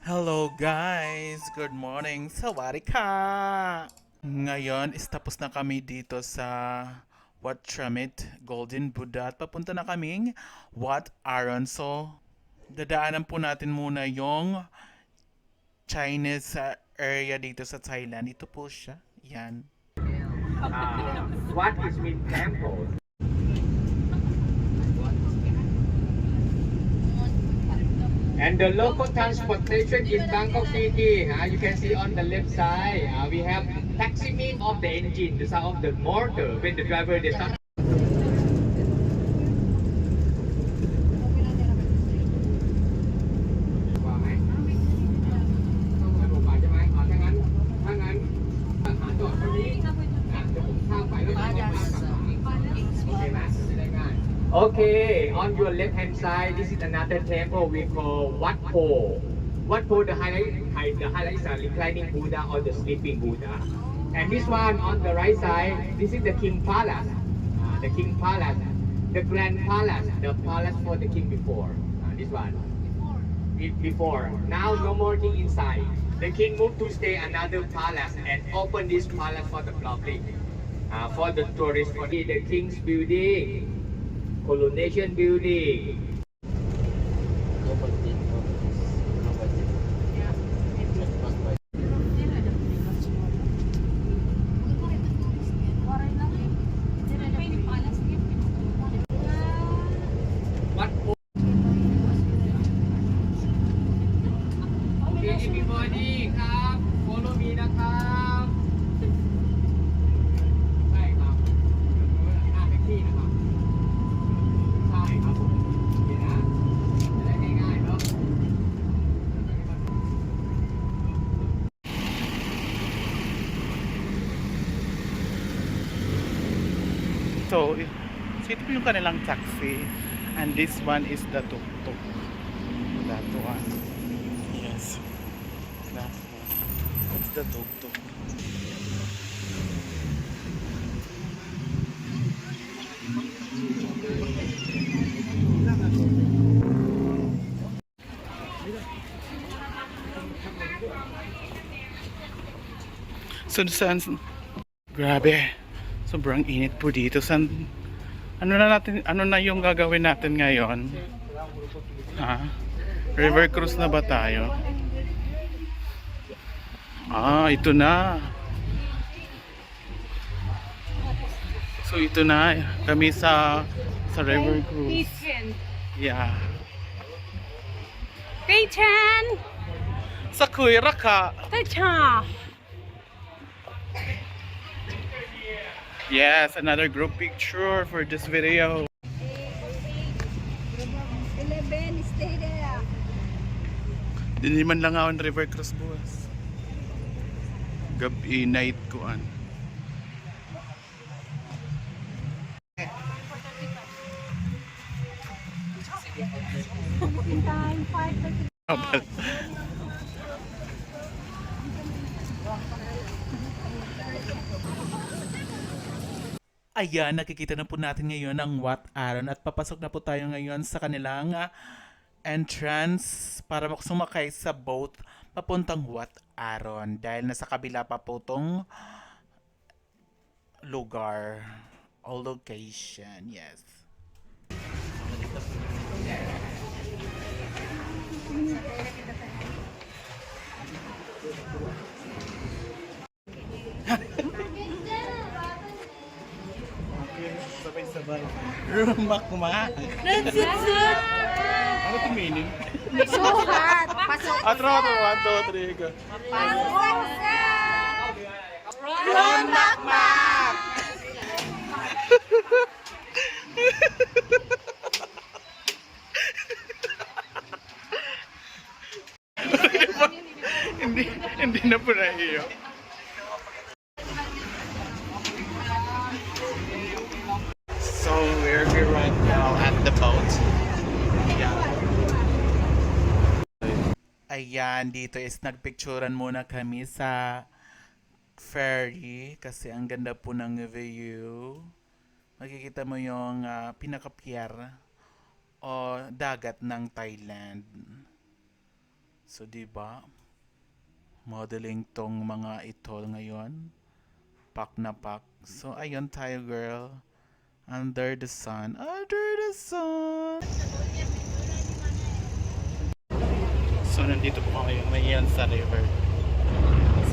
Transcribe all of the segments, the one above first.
Hello guys! Good morning! Sawadee Ngayon is tapos na kami dito sa Wat Tramit Golden Buddha at papunta na kaming Wat Aron. So, dadaanan po natin muna yung Chinese area dito sa Thailand. Ito po siya. Yan. What is mean temple? And the local transportation in Bangkok City, you can see on the left side, we have taxi mean of the engine, the sound of the motor when the driver they start. ว่าไหมต้องสะดวกกว่าใช่ไหมถ้างั้นหาจอดตรงนี้นะเดี๋ยวผมข้ามไปแล้วผมจะข้ามกลับมาโอเคไหมจะได้ง่าย Okay, on your left hand side, this is another temple we call Wat Po. Wat Po, the highlight is a reclining Buddha or the sleeping Buddha. And this one on the right side, this is the King Palace. The King Palace, the Grand Palace, the palace for the king before. This one. Before. Now no more king inside. The king moved to stay another palace and open this palace for the public, for the tourists. For the king's building, coronation building. What? Okay, everybody, ครับ follow me นะครับใช่ครับหน้าแท็กซี่นะครับ ใช่ครับผมโอเคนะจะได้ง่ายๆเนาะ So, ito po yung kanilang taxi. And this one is the tuk-tuk. That one. Yes. That one. That's the tuk-tuk. So, grabe. Sobrang init po dito. Ano na yung gagawin natin ngayon? Ha? River cruise na ba tayo? Ito na. So, ito na. Kami sa river cruise. Yeah. Sa Kuira ka. Yes, another group picture for this video. 11, stay there. Hindi man lang ako river cruise buwas. Gabi night kuan. Time 5:30. Ayan, nakikita na po natin ngayon ang Wat Aron at papasok na po tayo ngayon sa kanilang entrance para sumakay sa boat papuntang Wat Aron dahil nasa kabila pa po tong lugar o location. Yes. Okay, sabay-sabay. Rumak-mak. Ano ito meaning? Suhat. Pasok. Atro, 1, 2, 3, go. Pasok. Rumak-mak! hindi, hindi na po na iyo. So we're here right now at the boat. Yeah. Ayan, dito is nagpicturan muna kami sa ferry kasi ang ganda po ng view. Makikita mo yung pinaka-pier o dagat ng Thailand. So, di ba? Modeling tong mga ito ngayon. Pack na pack. So, ayun tayo, girl. Under the sun. Under the sun. So, nandito po kami ngayon sa river.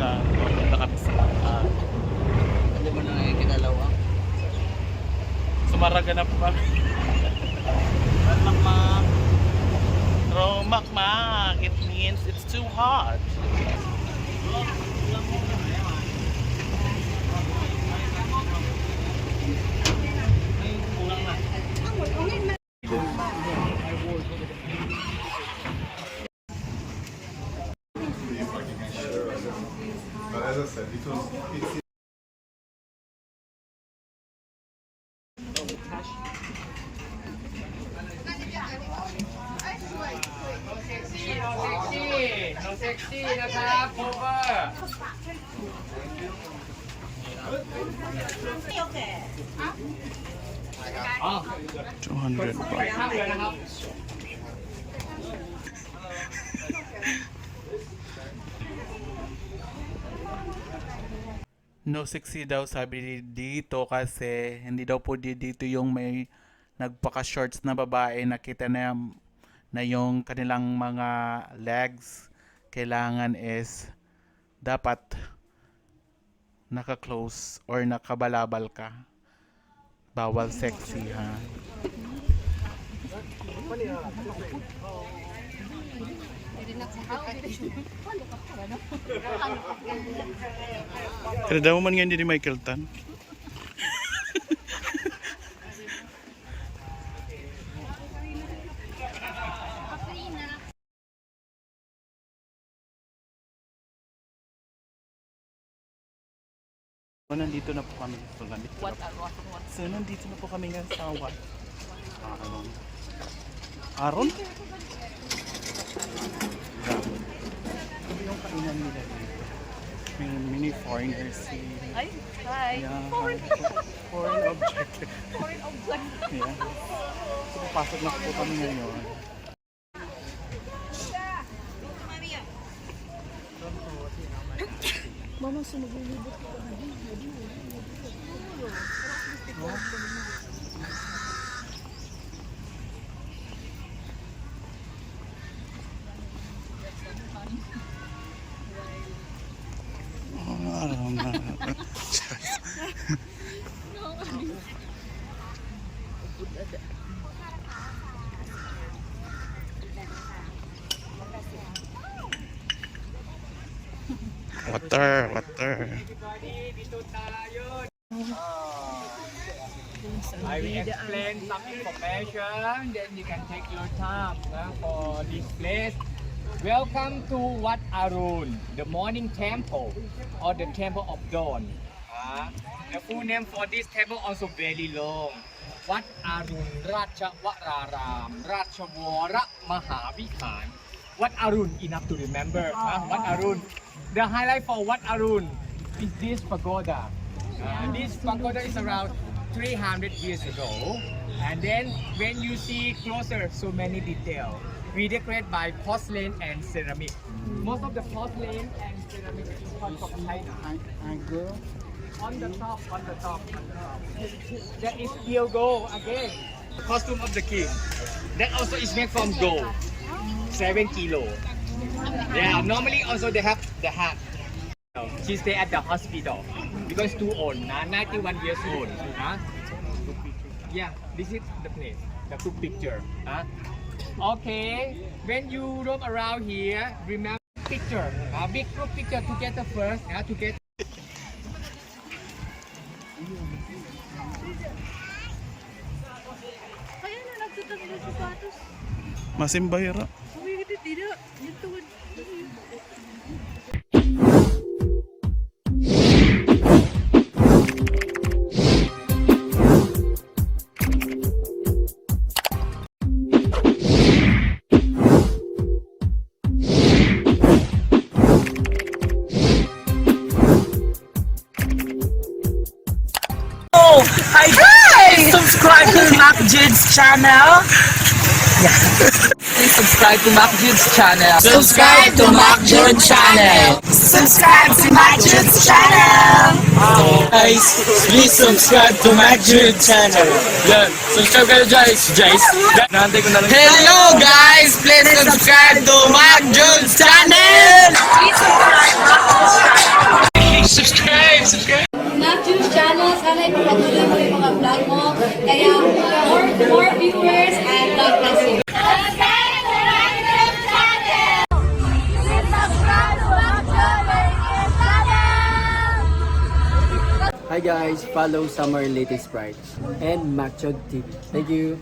Sa, punta kami sa Hindi mo na kinalawa. Sumaraganap pa. Makmak. Makmak. It means it's too hot. But as I said, it's โนเซ็กซี่นะครับโคเวอร์ อ๋อ 200 ไปข้างเรือนะครับ No sexy daw sabi dito kasi hindi daw po dito yung may nagpaka-shorts na babae, nakita na yung kanilang mga legs. Kailangan is dapat naka-close or nakabalabal ka. Bawal sexy, ha? Kada daw man nga ni Michael Tan. So, nandito na po kami. So, nandito na po kami ngayon sa what? Aron. Aron? Grabe. Ito yung kainan nila dito. May mini foreigner si... Ay, hi. Yeah. Foreign object. Foreign object. Yeah. So, papasok na po kami ngayon. Mama, sumagulibot ko ka na. Aron na. Water. I will explain some information, then you can take your time for this place. Welcome to Wat Arun, the morning temple or the temple of dawn. The full name for this temple also very long. Wat Arun Ratchawararam Ratchawara Mahavihar. Wat Arun, enough to remember. Wat Arun. The highlight for Wat Arun is this pagoda. This pagoda is around 300 years ago. And then when you see closer, so many details. We decorate by porcelain and ceramic. Most of the porcelain and ceramic is come from China. On the top. There is pure gold again. Costume of the king. That also is made from gold. 7 kilo. Yeah, normally also they have the hat. She stay at the hospital because too old, 91 years old. Yeah, this is the place, the group picture. Okay, when you roam around here, remember picture, big group picture together first, together. Kaya na nagtutag na sapatos. Masimbayra. Uy, tidak. Dito. Hi guys! Subscribe to Mac Jid's channel. Yeah. Please subscribe to Mac Jude's channel. Subscribe to Mac Jude channel. Subscribe to Mac Jude's channel. Guys, please subscribe to Mac Jude channel. Yan, subscribe kayo guys. Nahantay ko na lang. Hello guys, please subscribe to Mac Jude's channel. Subscribe. Matthew's channel, sana ipapatuloy mo yung mga vlog mo. Kaya, more viewers and God bless you. Hi guys, follow Summer Latest Sprite and MacJod TV. Thank you.